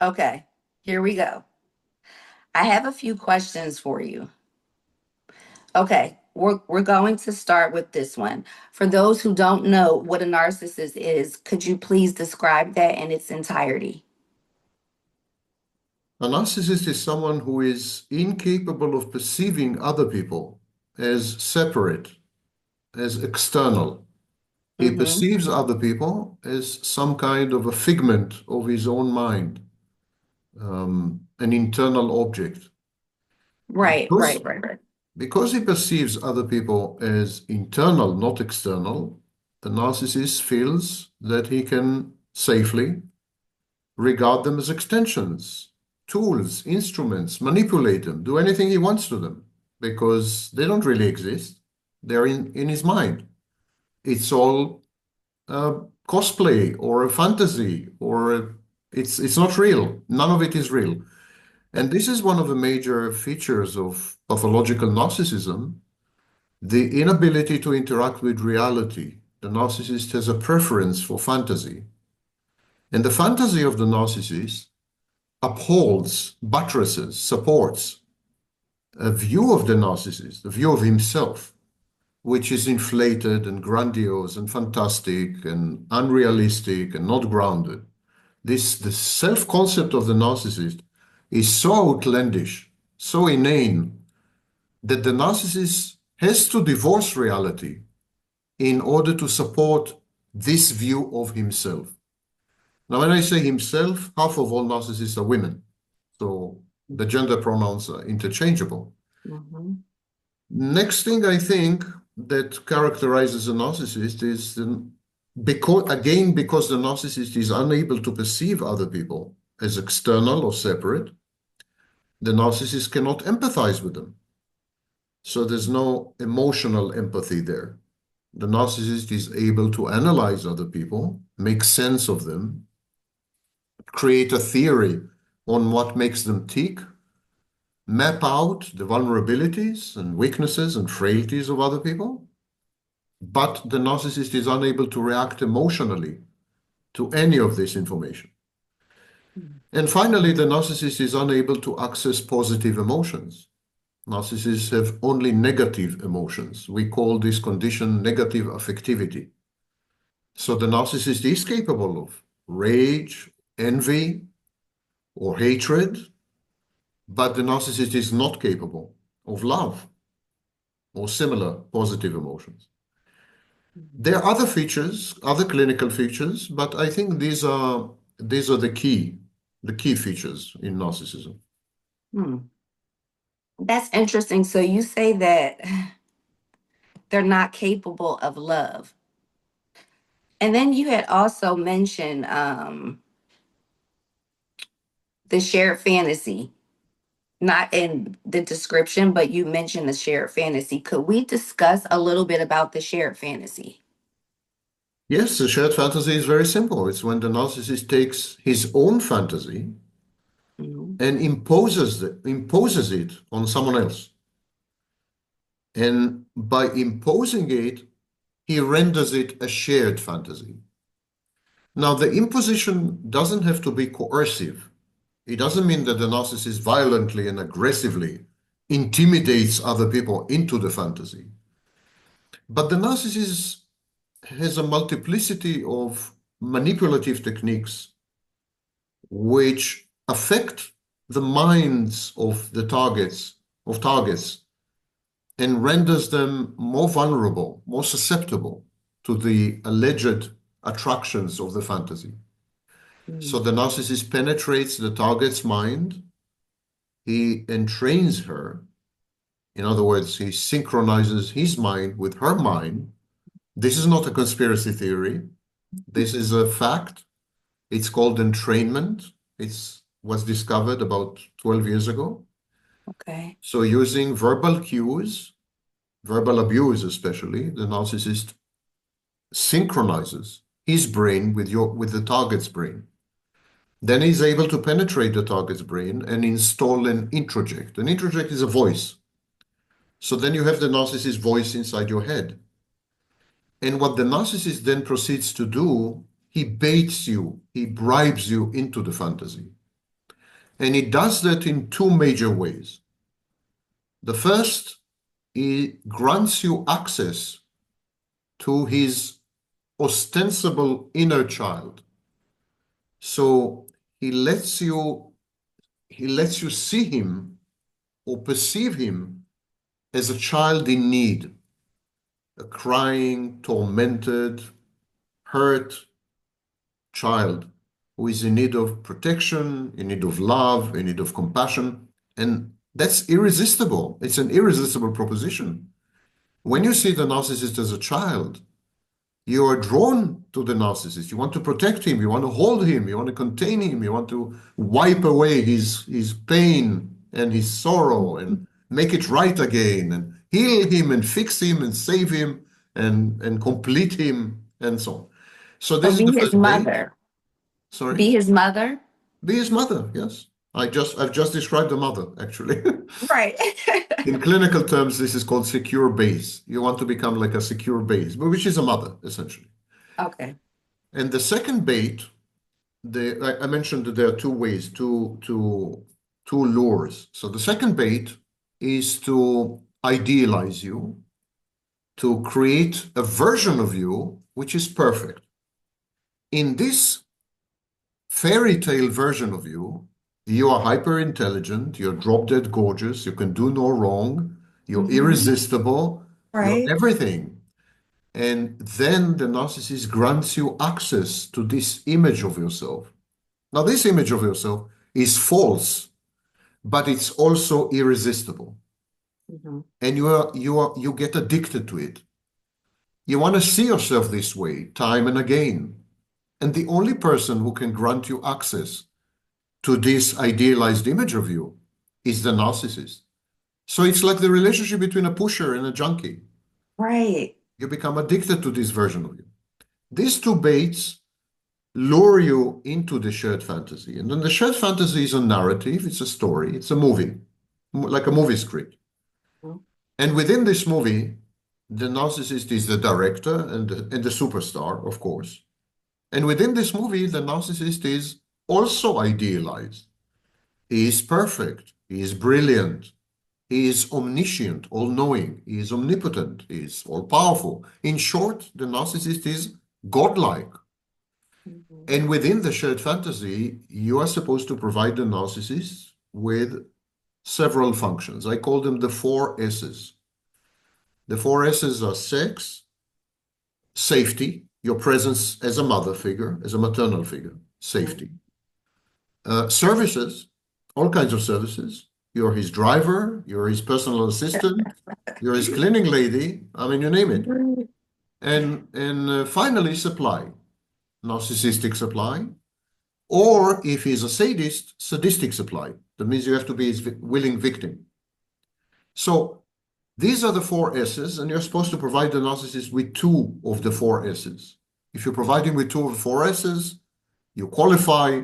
Okay, here we go. I have a few questions for you. Okay, we're going to start with this one. For those who don't know what a narcissist is, could you please describe that in its entirety? A narcissist is someone who is incapable of perceiving other people as separate, as external. He Mm-hmm. perceives other people as some kind of a figment of his own mind, an internal object. Right, Because, right, right, right. because he perceives other people as internal, not external, the narcissist feels that he can safely regard them as extensions, tools, instruments, manipulate them, do anything he wants to them, because they don't really exist. They're in his mind. It's all cosplay or a fantasy, it's not real. None of it is real. And this is one of the major features of pathological narcissism, the inability to interact with reality. The narcissist has a preference for fantasy. And the fantasy of the narcissist upholds, buttresses, supports a view of the narcissist, a view of himself, which is inflated and grandiose and fantastic and unrealistic and not grounded. The self-concept of the narcissist is so outlandish, so inane, that the narcissist has to divorce reality in order to support this view of himself. Now, when I say himself, half of all narcissists are women. So the gender pronouns are interchangeable. Mm-hmm. Next thing I think that characterizes a narcissist is because the narcissist is unable to perceive other people as external or separate, the narcissist cannot empathize with them. So there's no emotional empathy there. The narcissist is able to analyze other people, make sense of them, create a theory on what makes them tick, map out the vulnerabilities and weaknesses and frailties of other people, but the narcissist is unable to react emotionally to any of this information. And finally, the narcissist is unable to access positive emotions. Narcissists have only negative emotions. We call this condition negative affectivity. So the narcissist is capable of rage, envy, or hatred, but the narcissist is not capable of love or similar positive emotions. There are other features, other clinical features, but I think these are the key features in narcissism. Hmm. That's interesting. So you say that they're not capable of love. And then you had also mentioned the shared fantasy, not in the description, but you mentioned the shared fantasy. Could we discuss a little bit about the shared fantasy? Yes, the shared fantasy is very simple. It's when the narcissist takes his own fantasy Mhm. and imposes it on someone else. And by imposing it, he renders it a shared fantasy. Now, the imposition doesn't have to be coercive. It doesn't mean that the narcissist violently and aggressively intimidates other people into the fantasy. But the narcissist has a multiplicity of manipulative techniques which affect the minds of targets, and renders them more vulnerable, more susceptible to the alleged attractions of the fantasy. So Mm. the narcissist penetrates the target's mind, he entrains her. In other words, he synchronizes his mind with her mind. This is not a conspiracy theory. This is a fact. It's called entrainment. It was discovered about 12 years ago. Okay. So using verbal cues, verbal abuse especially, the narcissist synchronizes his brain with the target's brain. Then he's able to penetrate the target's brain and install an introject. An introject is a voice. So then you have the narcissist's voice inside your head. And what the narcissist then proceeds to do He baits you, he bribes you into the fantasy. And he does that in two major ways. The first, he grants you access to his ostensible inner child. So he lets you see him or perceive him as a child in need, a crying, tormented, hurt child who is in need of protection, in need of love, in need of compassion. And that's irresistible. It's an irresistible proposition. When you see the narcissist as a child, you are drawn to the narcissist. You want to protect him, you want to hold him, you want to contain him, you want to wipe away his pain and his sorrow and make it right again and heal him and fix him and save him and complete him and so on. So So this is be the his first bait. mother. Sorry? Be his mother. Be his mother, yes. I've just described the mother, actually. Right. In clinical terms, this is called secure base. You want to become like a secure base, but which is a mother, essentially. Okay. And the second bait, I mentioned that there are two ways, two lures. So the second bait is to idealize you, to create a version of you which is perfect. In this fairy tale version of you, you are hyper intelligent, you're drop dead gorgeous, you can do no wrong, you're irresistible, you're Right. everything. And then the narcissist grants you access to this image of yourself. Now, this image of yourself is false, but it's also irresistible. And you get addicted to it. You want to see yourself this way time and again. And the only person who can grant you access to this idealized image of you is the narcissist. So it's like the relationship between a pusher and a junkie. Right. You become addicted to this version of you. These two baits lure you into the shared fantasy. And then the shared fantasy is a narrative, it's a story, it's a movie, like a movie script. And within this movie, the narcissist is the director and the superstar, of course. And within this movie, the narcissist is also idealized. He is perfect. He is brilliant. He is omniscient, all-knowing. He is omnipotent. He is all-powerful. In short, the narcissist is godlike. And within the shared fantasy, you are supposed to provide the narcissist with several functions. I call them the 4 S's. The 4 S's are sex, safety, your presence as a mother figure, as a maternal figure, safety. Services, all kinds of services. You're his driver, you're his personal assistant, you're his cleaning lady. I mean, you name it. And finally, supply, narcissistic supply. Or if he's a sadist, sadistic supply. That means you have to be his willing victim. So these are the 4 S's, and you're supposed to provide the narcissist with 2 of the 4 S's. If you provide him with 2 of the 4 S's, you qualify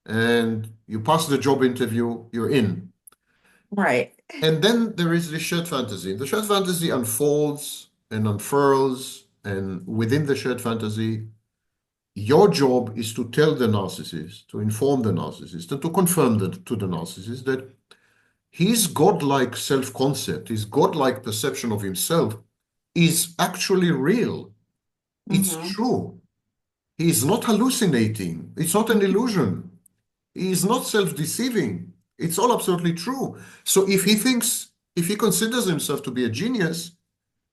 and you pass the job interview, you're in. Right. And then there is the shared fantasy. The shared fantasy unfolds and unfurls, and within the shared fantasy, your job is to tell the narcissist, to inform the narcissist, and to confirm to the narcissist that his godlike self-concept, his godlike perception of himself is actually real. It's true. He is not hallucinating. It's not an illusion. He is not self-deceiving. It's all absolutely true. So if he considers himself to be a genius,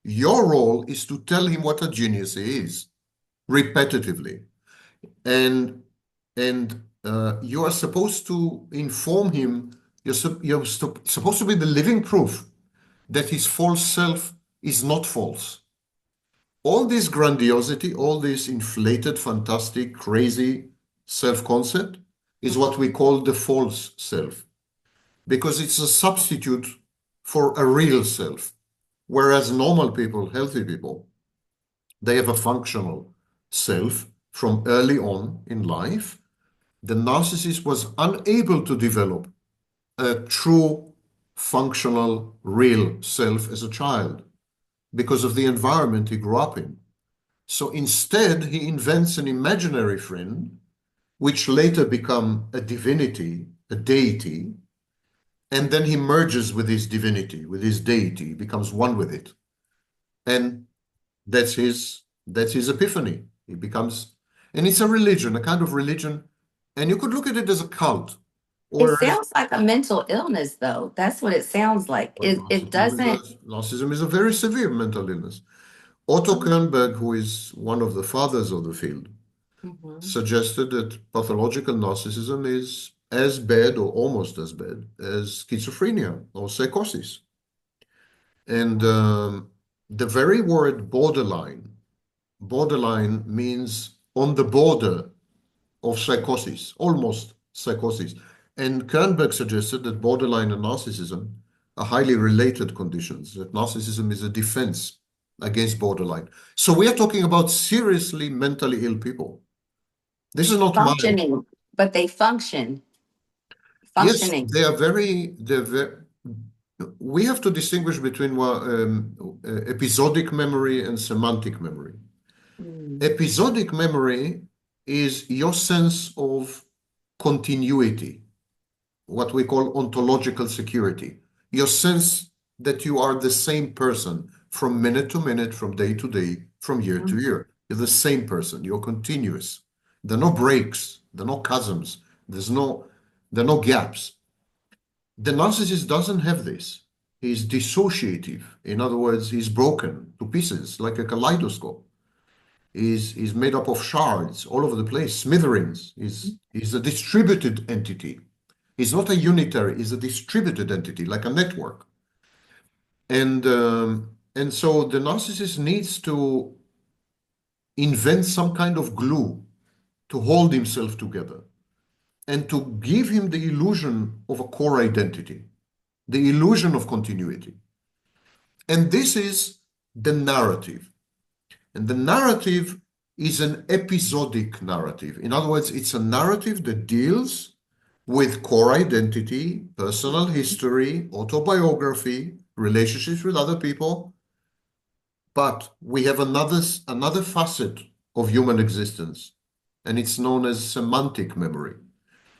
your role is to tell him what a genius he is, repetitively. And you are supposed to inform him, you're supposed to be the living proof that his false self is not false. All this grandiosity, all this inflated, fantastic, crazy self-concept is what we call the false self, because it's a substitute for a real self. Whereas normal people, healthy people, they have a functional self from early on in life. The narcissist was unable to develop a true, functional, real self as a child because of the environment he grew up in. So instead, he invents an imaginary friend, which later become a divinity, a deity, and then he merges with his divinity, with his deity, becomes one with it. And that's his epiphany. He becomes, and it's a religion, a kind of religion, and you could look at it as a cult, It or as sounds like a mental illness, though. That's what it sounds like. well, It narcissism is doesn't. a very severe mental illness. Otto Kernberg, who is one of the fathers of the field, Mhm. suggested that pathological narcissism is as bad or almost as bad as schizophrenia or psychosis. And the very word borderline means on the border of psychosis, almost psychosis. And Kernberg suggested that borderline and narcissism are highly related conditions, that narcissism is a defense against borderline. So we are talking about seriously mentally ill people. This is not my, Functioning, but they function. yes, Functioning. we have to distinguish between episodic memory and semantic memory. Mm. Episodic memory is your sense of continuity, what we call ontological security, your sense that you are the same person from minute to minute, from day to day, from year to Mhm. year. You're the same person, you're continuous. There are no breaks, there are no chasms, there are no gaps. The narcissist doesn't have this. He's dissociative. In other words, he's broken to pieces like a kaleidoscope. He's made up of shards all over the place, smithereens. He's a distributed entity. He's not a unitary, he's a distributed entity, like a network. And so the narcissist needs to invent some kind of glue to hold himself together and to give him the illusion of a core identity, the illusion of continuity. And this is the narrative. And the narrative is an episodic narrative. In other words, it's a narrative that deals with core identity, personal history, autobiography, relationships with other people. But we have another facet of human existence, and it's known as semantic memory.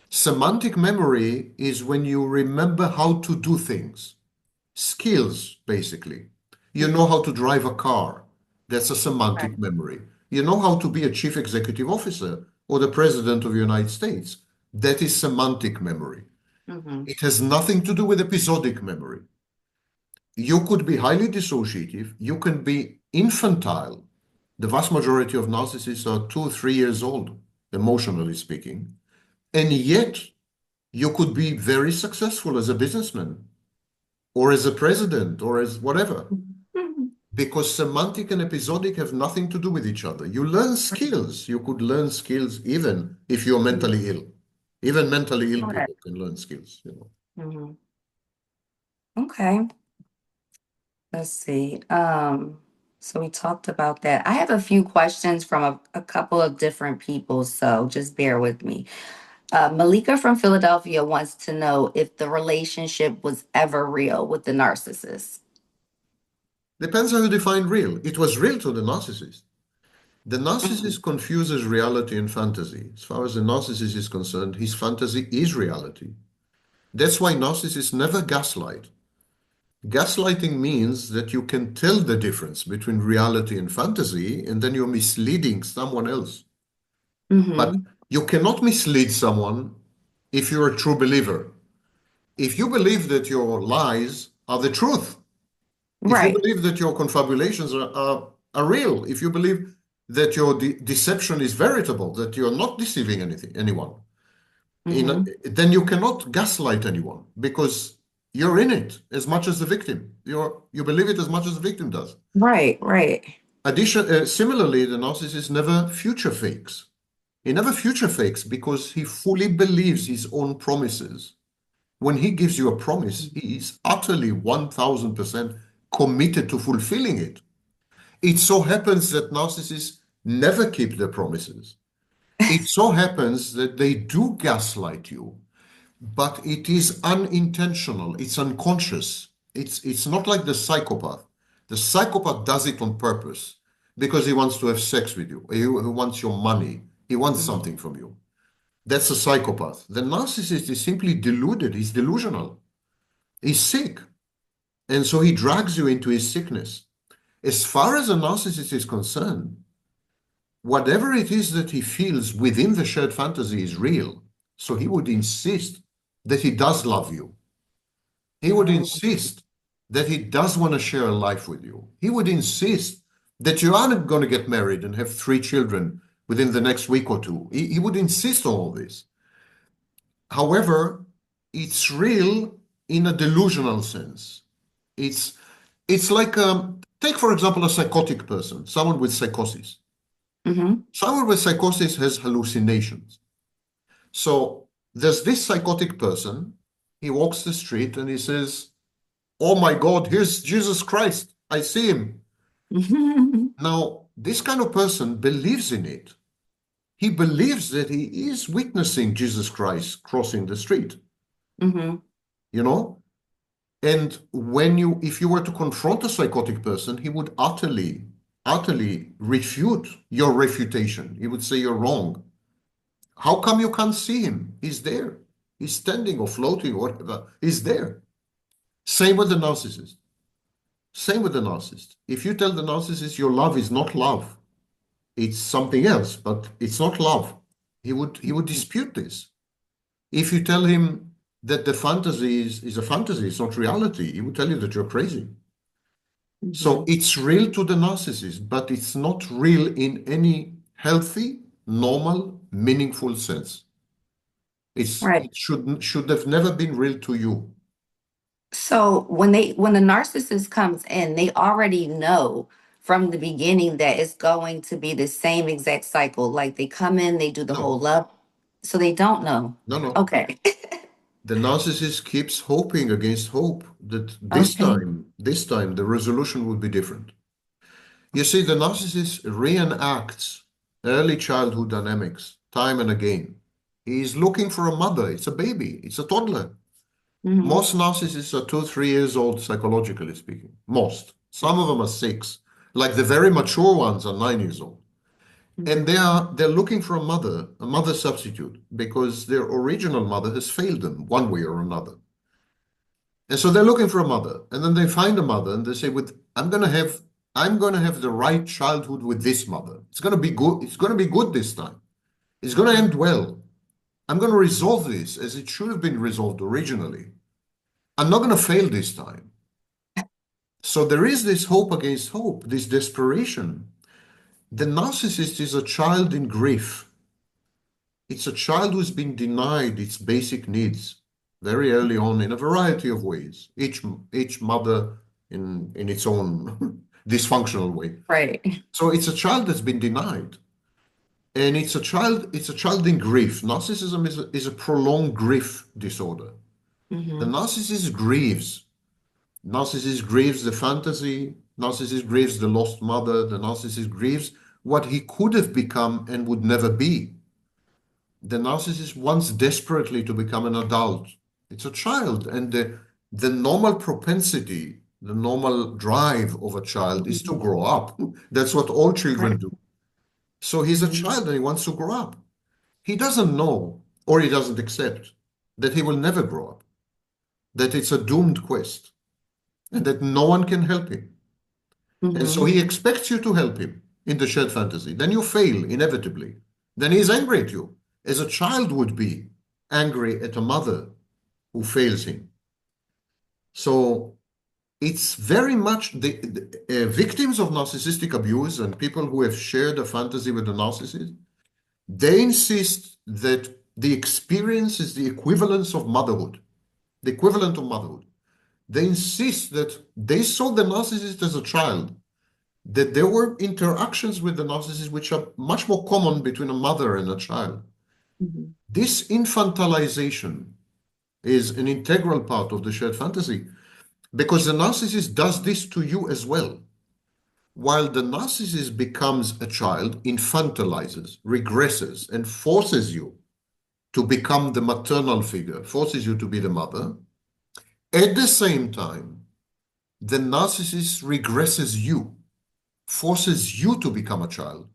Semantic memory is when you remember how to do things, skills, basically. You know how to drive a car. That's a Right. semantic memory. You know how to be a chief executive officer or the president of the United States. That is semantic memory. Mhm. It has nothing to do with episodic memory. You could be highly dissociative. You can be infantile. The vast majority of narcissists are 2, 3 years old, emotionally speaking. And yet, you could be very successful as a businessman or as a president or as whatever. Mhm. Because semantic and episodic have nothing to do with each other. You learn skills. You could learn skills even if you're mentally ill. Even mentally ill Right. people can learn skills. Mhm. Okay. Let's see. So we talked about that. I have a few questions from a couple of different people, so just bear with me. Malika from Philadelphia wants to know if the relationship was ever real with the narcissist. Depends how you define real. It was real to the narcissist. The Mhm. narcissist confuses reality and fantasy. As far as the narcissist is concerned, his fantasy is reality. That's why narcissists never gaslight. Gaslighting means that you can tell the difference between reality and fantasy, and then you're misleading someone else. But Mhm. you cannot mislead someone if you're a true believer. If you believe that your lies are the truth, if you Right. believe that your confabulations are real, if you believe that your deception is veritable, that you're not deceiving anyone, Mhm. then you cannot gaslight anyone because you're in it as much as the victim. You believe it as much as the victim does. Right. Right. Similarly, the narcissist never future fakes. He never future fakes because he fully believes his own promises. When he gives you a promise, he is utterly 1000% committed to fulfilling it. It so happens that narcissists never keep their promises. It so happens that they do gaslight you, but it is unintentional, it's unconscious. It's not like the psychopath. The psychopath does it on purpose. because he wants to have sex with you. He wants your money. He wants Mhm. something from you. That's a psychopath. The narcissist is simply deluded. He's delusional. He's sick. And so he drags you into his sickness. As far as a narcissist is concerned, whatever it is that he feels within the shared fantasy is real. So he would insist that he does love you. He would Mhm. insist that he does want to share a life with you. He would insist that you aren't going to get married and have 3 children within the next week or two. He would insist on all this. However, it's real in a delusional sense. It's it's like take for example a psychotic person, someone with psychosis. Mhm. Someone with psychosis has hallucinations. So there's this psychotic person. He walks the street and he says, "Oh my God, here's Jesus Christ. I see him." Mhm. Now, this kind of person believes in it. He believes that he is witnessing Jesus Christ crossing the street, Mhm. you know? And if you were to confront a psychotic person, he would utterly refute your refutation. He would say you're wrong. How come you can't see him? He's there. He's standing or floating or whatever. He's there. Same with the narcissist. Same with the narcissist. If you tell the narcissist your love is not love, it's something else, but it's not love, he would dispute this. If you tell him that the fantasy is a fantasy, it's not reality, he would tell you that you're crazy. So Mhm. it's real to the narcissist, but it's not real in any healthy, normal, meaningful sense. Right. It should have never been real to you. So when the narcissist comes in, they already know from the beginning that it's going to be the same exact cycle. Like they come in, they do the whole No, love. So they don't know. no, no. Okay. The narcissist keeps hoping against hope that Okay. this time the resolution would be different. You see, the narcissist reenacts early childhood dynamics time and again. He is looking for a mother. It's a baby. It's a toddler. Hmm. Most narcissists are 2, 3 years old, psychologically speaking. Most. Some of them are 6. Like the very mature ones are 9 years old. And Hmm. they're looking for a mother substitute, because their original mother has failed them one way or another. And so they're looking for a mother. And then they find a mother and they say, I'm gonna have the right childhood with this mother. It's gonna be good. It's gonna be good this time. It's gonna end well. I'm gonna resolve this as it should have been resolved originally. I'm not gonna fail this time. So there is this hope against hope, this desperation. The narcissist is a child in grief. It's a child who's been denied its basic needs very early on in a variety of ways, each mother in its own dysfunctional way. Right. So it's a child that's been denied. And it's a child in grief. Narcissism is a prolonged grief disorder. The Hmm. narcissist grieves. Narcissist grieves the fantasy. Narcissist grieves the lost mother. The narcissist grieves what he could have become and would never be. The narcissist wants desperately to become an adult. It's a child, and the normal propensity, the normal drive of a child is to Hmm. grow up. That's what all children Right. do. So he's a Hmm. child and he wants to grow up. He doesn't know, or he doesn't accept, that he will never grow up, that it's a doomed quest, and that no one can help him. And so Hmm. he expects you to help him in the shared fantasy. Then you fail inevitably. Then he's angry at you, as a child would be angry at a mother who fails him. So it's very much the victims of narcissistic abuse and people who have shared a fantasy with a narcissist. They insist that the experience is the equivalence of motherhood, the equivalent of motherhood. They insist that they saw the narcissist as a child, that there were interactions with the narcissist which are much more common between a mother and a child. Hmm. This infantilization is an integral part of the shared fantasy, because the narcissist does this to you as well. While the narcissist becomes a child, infantilizes, regresses, and forces you to become the maternal figure, forces you to be the mother, at the same time, the narcissist regresses you. forces you to become a child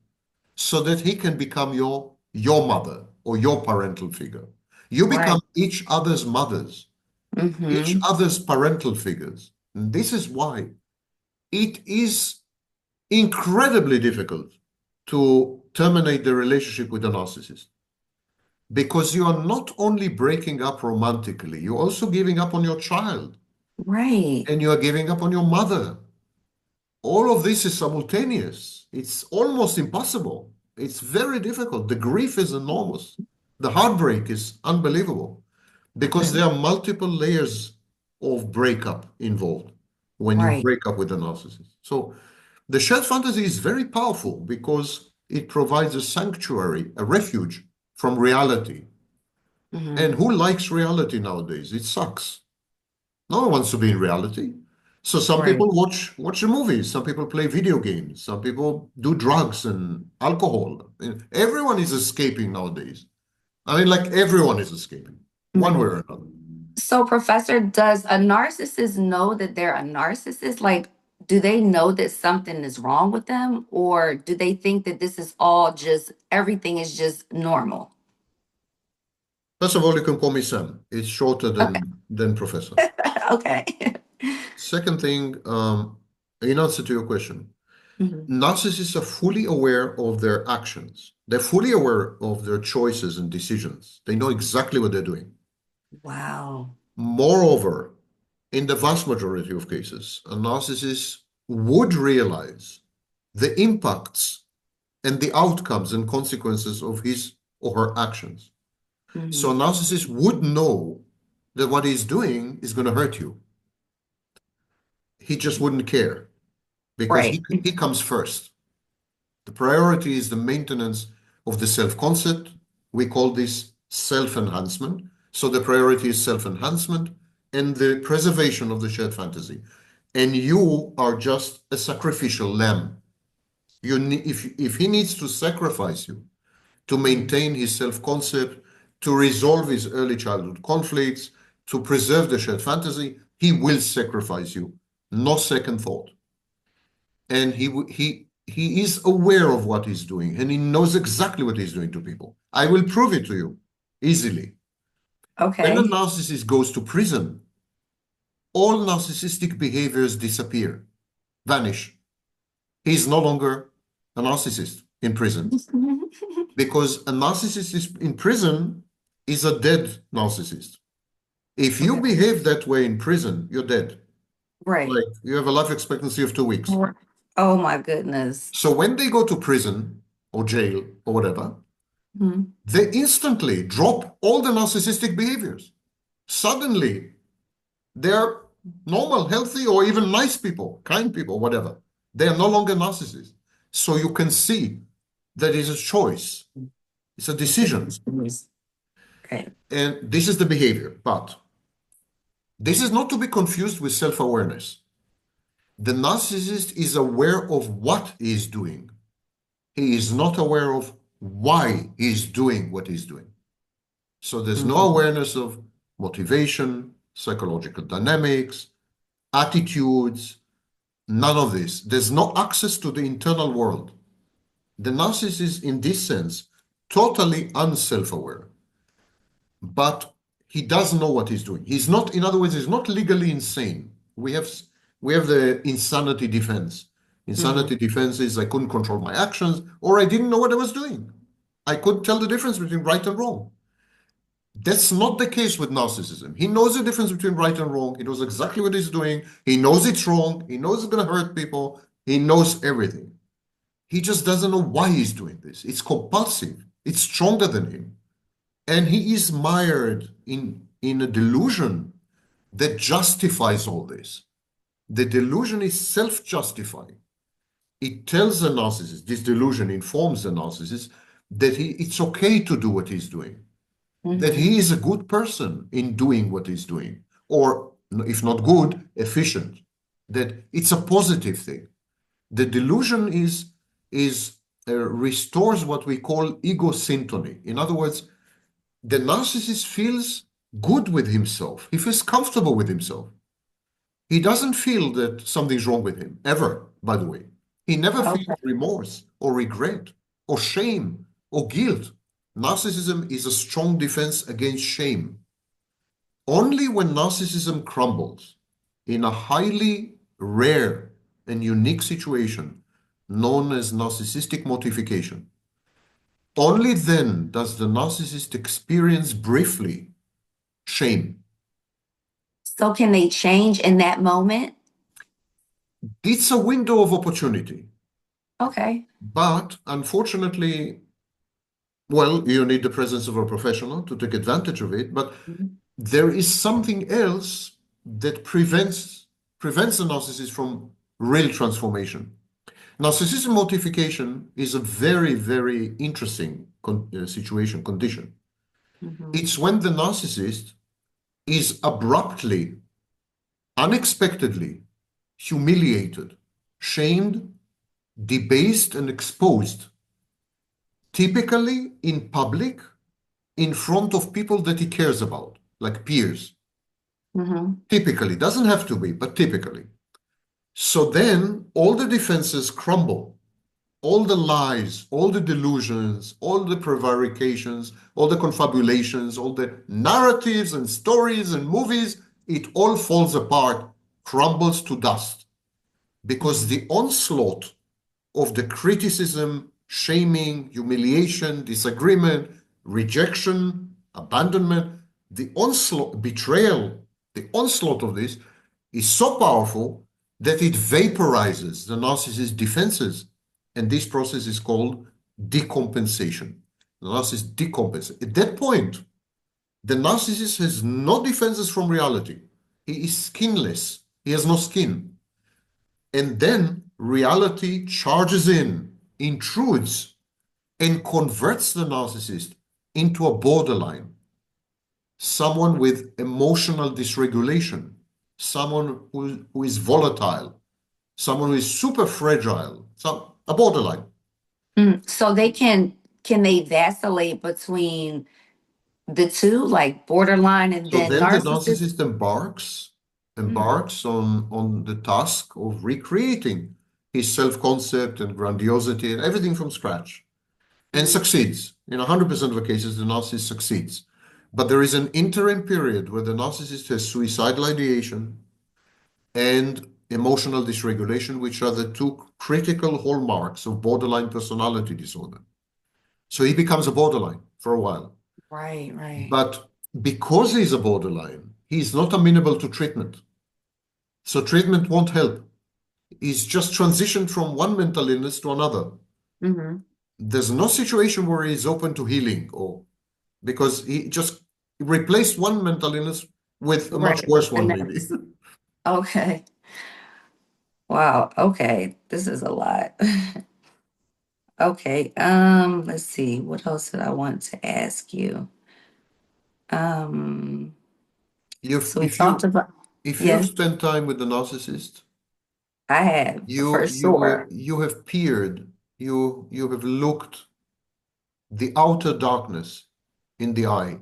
so that he can become your mother or your parental figure. You Right. become each other's mothers, each Mm-hmm. other's parental figures. And this is why it is incredibly difficult to terminate the relationship with a narcissist because you are not only breaking up romantically, you're also giving up on your child Right. and you are giving up on your mother. All of this is simultaneous. It's almost impossible. It's very difficult. The grief is enormous. The heartbreak is unbelievable because there are multiple layers of breakup involved when you Right. break up with a narcissist. So the shared fantasy is very powerful because it provides a sanctuary, a refuge from reality. Mm-hmm. And who likes reality nowadays? It sucks. No one wants to be in reality. So some Right. people watch the movies, some people play video games, some people do drugs and alcohol. And everyone is escaping nowadays. I mean, like everyone is escaping, one way Mm-hmm. or another. So, Professor, does a narcissist know that they're a narcissist? Like, do they know that something is wrong with them, or do they think that this is all just everything is just normal? First of all, you can call me Sam. It's shorter Okay. than Professor. Okay. Second thing, in answer to your question, Mhm. narcissists are fully aware of their actions. They're fully aware of their choices and decisions. They know exactly what they're doing. Wow. Moreover, in the vast majority of cases, a narcissist would realize the impacts and the outcomes and consequences of his or her actions. So a Hmm. narcissist would know that what he's doing is going to hurt you. He just wouldn't care because Right. he comes first. The priority is the maintenance of the self-concept. We call this self-enhancement. So the priority is self-enhancement and the preservation of the shared fantasy. And you are just a sacrificial lamb. If he needs to sacrifice you to Mhm. maintain his self-concept, to resolve his early childhood conflicts, to preserve the shared fantasy, he will sacrifice you. No second thought. And he is aware of what he's doing and he knows exactly what he's doing to people. I will prove it to you easily. When a Okay. narcissist goes to prison, all narcissistic behaviors disappear, vanish. He's no longer a narcissist in prison because a narcissist is in prison is a dead narcissist. If you Okay. behave that way in prison, you're dead. Right. Like you have a life expectancy of 2 weeks. Right. Oh my goodness. So when they go to prison or jail or whatever, Mhm. they instantly drop all the narcissistic behaviors. Suddenly, they're normal, healthy, or even nice people, kind people, whatever. They are no longer narcissists. So you can see that is a choice, it's a decision. Okay. And this is the behavior. But this is not to be confused with self awareness. The narcissist is aware of what he is doing, he is not aware of why he is doing what he's doing. So there's no Mhm. awareness of motivation, psychological dynamics, attitudes, none of this. There's no access to the internal world. The narcissist is, in this sense, totally unself-aware, but he doesn't know what he's doing. He's not, in other words, he's not legally insane. We have the insanity defense. Mhm. Insanity defense is I couldn't control my actions or I didn't know what I was doing. I couldn't tell the difference between right and wrong. That's not the case with narcissism. He knows the difference between right and wrong. He knows exactly what he's doing. He knows it's wrong. He knows it's going to hurt people. He knows everything. He just doesn't know why he's doing this. It's compulsive. It's stronger than him. And he is mired in a delusion that justifies all this. The delusion is self-justifying. It tells the narcissist, this delusion informs the narcissist that it's okay to do what he's doing, that Mhm. he is a good person in doing what he's doing, or if not good, efficient, that it's a positive thing. The delusion is restores what we call ego syntony. In other words, the narcissist feels good with himself. He feels comfortable with himself. He doesn't feel that something's wrong with him, ever, by the way. He never feels Okay. remorse or regret or shame or guilt. Narcissism is a strong defense against shame. Only when narcissism crumbles in a highly rare and unique situation known as narcissistic mortification, only then does the narcissist experience briefly shame. So can they change in that moment? It's a window of opportunity, Okay. but unfortunately, well, you need the presence of a professional to take advantage of it, but Mhm. there is something else that prevents the narcissist from real transformation. Narcissism mortification is a very, very interesting situation, condition. Mhm. It's when the narcissist is abruptly, unexpectedly humiliated, shamed, debased, and exposed, typically in public, in front of people that he cares about, like peers. Mhm. Typically, doesn't have to be, but typically. So then all the defenses crumble. All the lies, all the delusions, all the prevarications, all the confabulations, all the narratives and stories and movies, it all falls apart, crumbles to dust. Because Mhm. the onslaught of the criticism, shaming, humiliation, disagreement, rejection, abandonment, the onslaught, betrayal, the onslaught of this is so powerful that it vaporizes the narcissist's defenses. And this process is called decompensation. The narcissist decompensates. At that point, the narcissist has no defenses from reality. He is skinless. He has no skin. And then reality charges in, intrudes, and converts the narcissist into a borderline, someone with emotional dysregulation, someone who is volatile, someone who is super fragile, a borderline. So can they vacillate between the two, like borderline and So then then the narcissist? narcissist embarks Mm. embarks on the task of recreating his self-concept and grandiosity and everything from scratch. And Mm. succeeds. In 100% of the cases, the narcissist succeeds. But there is an interim period where the narcissist has suicidal ideation and emotional dysregulation, which are the two critical hallmarks of borderline personality disorder. So he becomes a borderline for a while. Right, right. But because he's a borderline, he's not amenable to treatment. So treatment won't help. He's just transitioned from one mental illness to another. Hmm. There's no situation where he's open to healing or because he just replaced one mental illness with a much Right. worse The one, maybe. next. Okay. Wow. Okay. This is a lot. Okay. Let's see. What else did I want to ask you? Um, If so we if talked you about, if you've yes, spent time with the narcissist, I have you for you sure. you have peered, you have looked the outer darkness in the eye.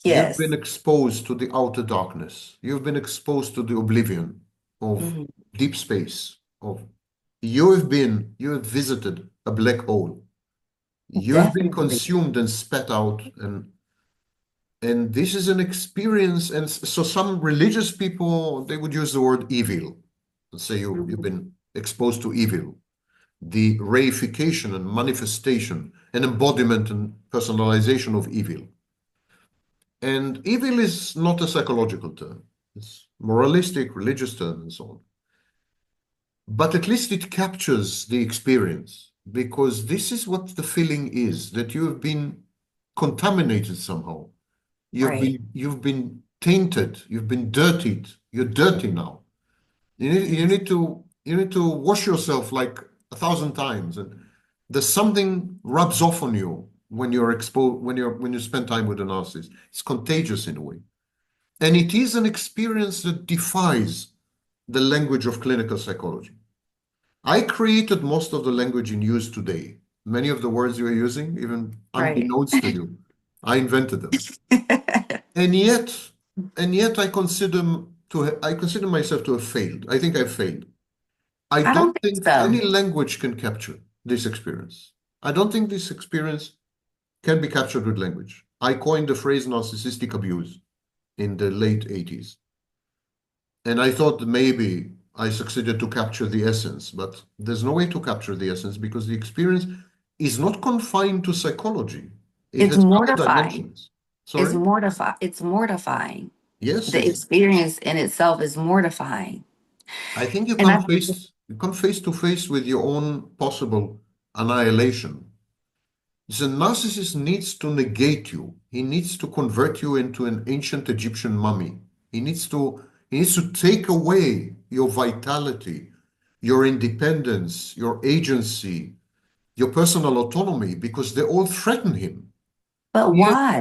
You've been Yes. exposed to the outer darkness. You've been exposed to the oblivion of Hmm. deep space. Of you have visited a black hole. You have been Definitely. consumed and spat out, and this is an experience. And so some religious people, they would use the word evil. Let's say you've Mhm. been exposed to evil, the reification and manifestation and embodiment and personalization of evil. And evil is not a psychological term. It's moralistic, religious term, and so on. But at least it captures the experience because this is what the feeling is, that you have been contaminated somehow. Right. You've been tainted, you've been dirtied, you're dirty now. Yes. You need to wash yourself like 1,000 times, and there's something rubs off on you when you're exposed when you spend time with a narcissist. It's contagious in a way. And it is an experience that defies the language of clinical psychology. I created most of the language in use today. Many of the words you are using, even Right. unbeknownst to you, I invented them. And yet, I consider myself to have failed. I think I've failed. I I don't don't think think so. any language can capture this experience. I don't think this experience can be captured with language. I coined the phrase narcissistic abuse in the late 80s. And I thought maybe I succeeded to capture the essence, but there's no way to capture the essence because the experience is not confined to psychology. It It's has other mortifying. dimensions. Sorry? It's mortifying. Yes, The it's. experience in itself is mortifying. I think And I you come face to face with your own possible annihilation. The narcissist needs to negate you. He needs to convert you into an ancient Egyptian mummy. He needs to take away your vitality, your independence, your agency, your personal autonomy, because they all threaten him. but He why?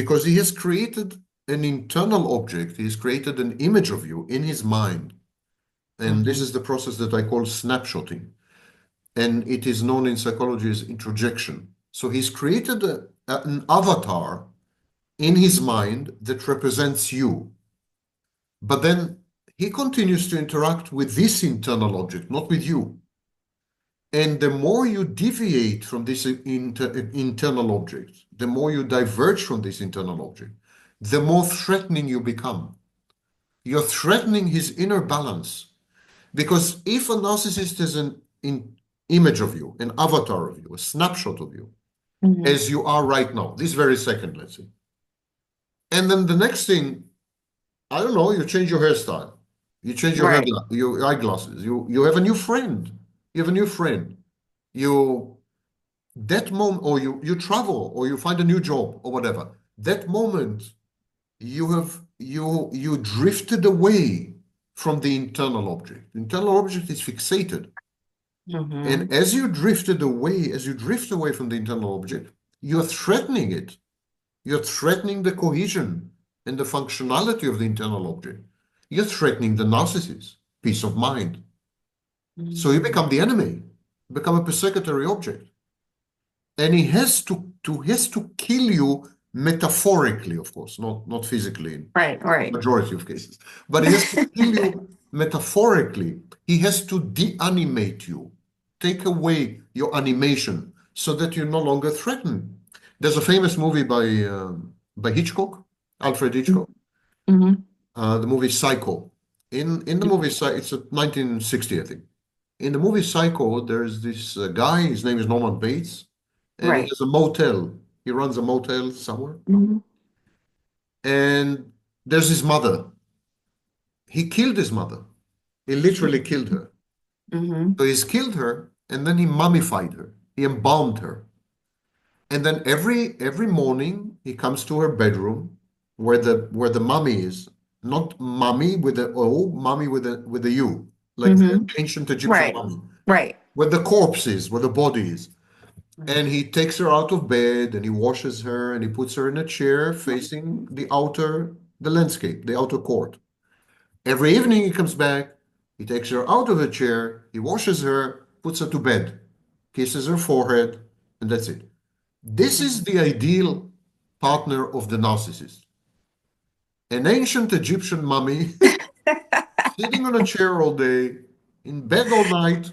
because he has created an internal object. He has created an image of you in his mind. And this Mhm. is the process that I call snapshotting. And it is known in psychology as introjection. So he's created an avatar in his mind that represents you. But then he continues to interact with this internal object, not with you. And the more you deviate from this internal object, the more you diverge from this internal object, the more threatening you become. You're threatening his inner balance. Because if a narcissist is an image of you, an avatar of you, a snapshot of you, Mhm. as you are right now, this very second, let's say. And then the next thing, I don't know, you change your hairstyle, you change Right. your eyeglasses, you have a new friend, you have a new friend, you that moment, or you travel, or you find a new job, or whatever. That moment, you drifted away from the internal object. The internal object is fixated. Hmm. And as you drifted away, as you drift away from the internal object, you're threatening it. You're threatening the cohesion and the functionality of the internal object. You're threatening the narcissist, peace of mind. So you Hmm. become the enemy, become a persecutory object. And he has to kill you metaphorically, of course, not physically in Right, right. majority of cases. But he has to kill you metaphorically. He has to deanimate you, take away your animation so that you're no longer threatened. There's a famous movie by Hitchcock, Alfred Hitchcock, Hmm. the movie Psycho. In the movie, it's a 1960, I think. In the movie Psycho, there's this guy, his name is Norman Bates, and he Right. has a motel. He runs a motel somewhere. Hmm. And there's his mother. He killed his mother. He literally killed her. Hmm. So he's killed her and then he mummified her. He embalmed her. And then every morning he comes to her bedroom where the mummy is, not mummy with a O, mummy with a U, like the Hmm. ancient Egyptian Right, mummy, right. where the corpse is, where the body is. And he takes her out of bed and he washes her and he puts her in a chair facing the landscape, the outer court. Every evening he comes back, he takes her out of the chair, he washes her, puts her to bed, kisses her forehead, and that's it. This is the ideal partner of the narcissist. An ancient Egyptian mummy sitting on a chair all day, in bed all night,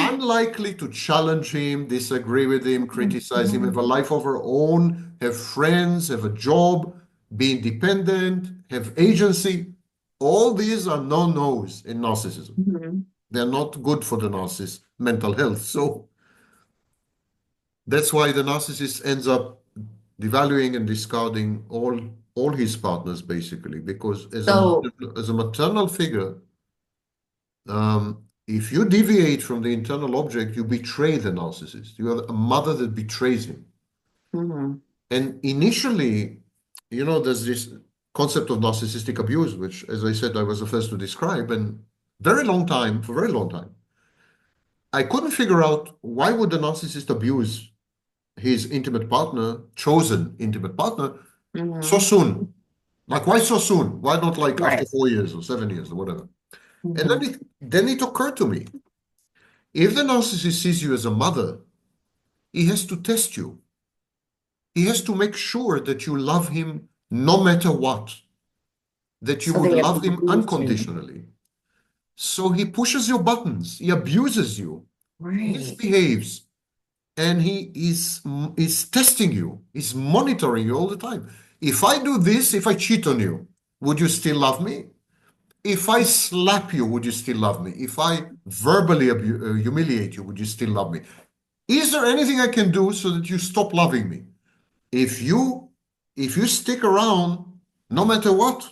unlikely to challenge him, disagree with him, criticize him, have a life of her own, have friends, have a job, be independent, have agency. All these are no-nos in narcissism. Mhm. They're not good for the narcissist mental health. So that's why the narcissist ends up devaluing and discarding all his partners basically, because So, as a maternal figure, if you deviate from the internal object, you betray the narcissist. You are a mother that betrays him. mhm. And initially, there's this concept of narcissistic abuse, which, as I said, I was the first to describe, and for a very long time, I couldn't figure out why would the narcissist abuse his chosen intimate partner, so Mhm. soon? Like, why so soon? Why not like after Right. 4 years or 7 years or whatever? And Mhm. then it occurred to me, if the narcissist sees you as a mother, he has to test you. He has to make sure that you love him no matter what, that you So would they love him abuse you. unconditionally. So he pushes your buttons, he abuses you, Right. misbehaves, and is testing you, he's monitoring you all the time. If I do this, if I cheat on you, would you still love me? If I slap you, would you still love me? If I verbally humiliate you, would you still love me? Is there anything I can do so that you stop loving me? If you if you stick around, no matter what,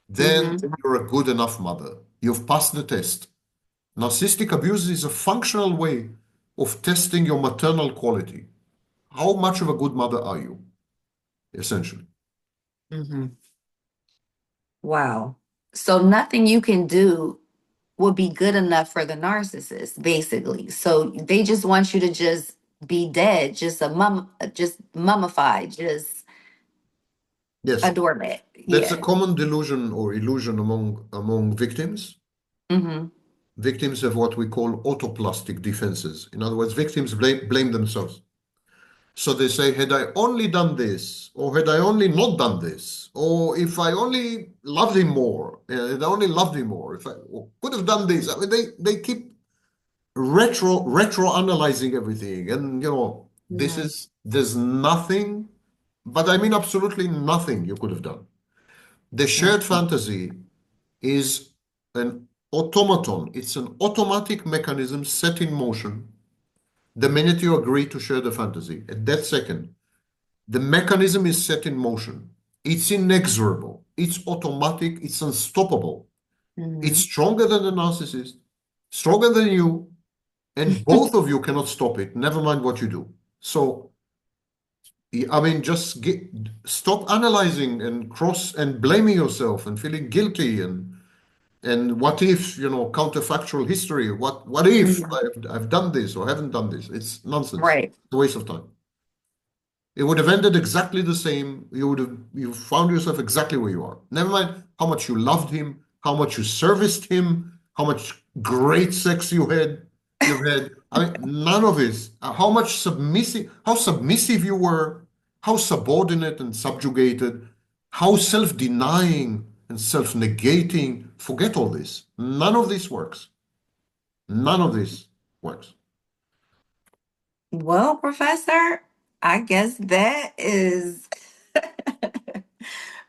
then Mm-hmm. you're a good enough mother. You've passed the test. Narcissistic abuse is a functional way of testing your maternal quality. How much of a good mother are you, essentially? Mm-hmm. Wow. So nothing you can do would be good enough for the narcissist, basically. So they just want you to just be dead, just mummified, just Yes, a doormat. that's a Yeah. common delusion or illusion among victims. Mm-hmm. Victims have what we call autoplastic defenses. In other words, victims blame themselves. So they say, had I only done this, or had I only not done this, or if I only loved him more, had I only loved him more, if I could have done this. I mean, they keep retro analyzing everything, and Mm-hmm. there's nothing, but I mean absolutely nothing you could have done. The shared Mm-hmm. fantasy is an automaton. It's an automatic mechanism set in motion the minute you agree to share the fantasy. At that second, the mechanism is set in motion. It's inexorable. It's automatic. It's unstoppable. It's Mm-hmm. stronger than the narcissist, stronger than you, and both of you cannot stop it, never mind what you do. So, I mean, stop analyzing and cross and blaming yourself and feeling guilty and what if, counterfactual history. What if Mm-hmm. I've done this or haven't done this? It's nonsense. Right. It's a waste of time. It would have ended exactly the same. You found yourself exactly where you are. Never mind how much you loved him, how much you serviced him, how much great sex you've had. I mean, none of this. How submissive you were, how subordinate and subjugated, how self-denying and self-negating. Forget all this. None of this works. None of this works. Well, Professor, I guess that is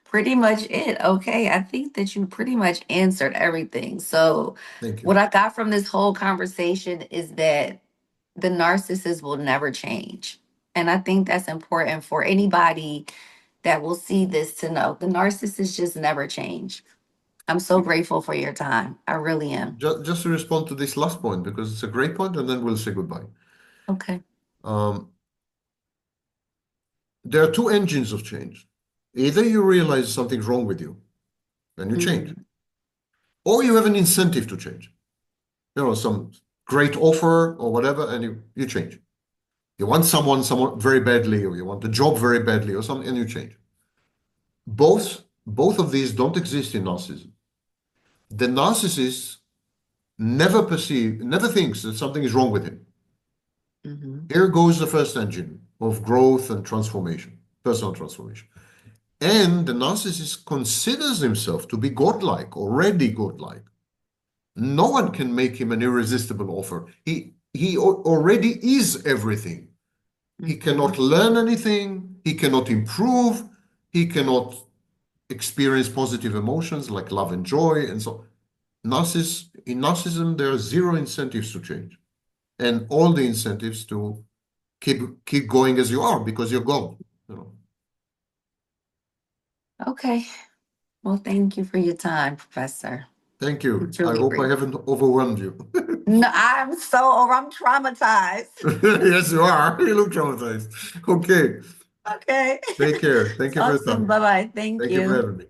pretty much it. Okay. I think that you pretty much answered everything. So, Thank what you. I got from this whole conversation is that the narcissist will never change. And I think that's important for anybody that will see this to know. The narcissist just never change. I'm so grateful for your time. I really am. Just to respond to this last point, because it's a great point, and then we'll say goodbye. Okay. Um, there are two engines of change. Either you realize something's wrong with you and you change, Mhm. or you have an incentive to change. Some great offer or whatever, and you change. You want someone very badly, or you want the job very badly, or something, and you change. Both of these don't exist in narcissism. The narcissist never thinks that something is wrong with him. Mhm. Here goes the first engine of growth and transformation, personal transformation. And the narcissist considers himself to be godlike, already godlike. No one can make him an irresistible offer. He already is everything. He Mhm. cannot learn anything. He cannot improve. He cannot experience positive emotions like love and joy. And so, in narcissism, there are zero incentives to change, and all the incentives to keep going as you are because you're God. You know. Okay. Well, thank you for your time, Professor. Thank I'm you. I truly hope I grateful. haven't overwhelmed you. No, I'm traumatized. Yes, you are. You look traumatized. Okay. Okay. Take care. Thank you for Talk your soon. time. Bye bye. Thank Thank you for you. having me.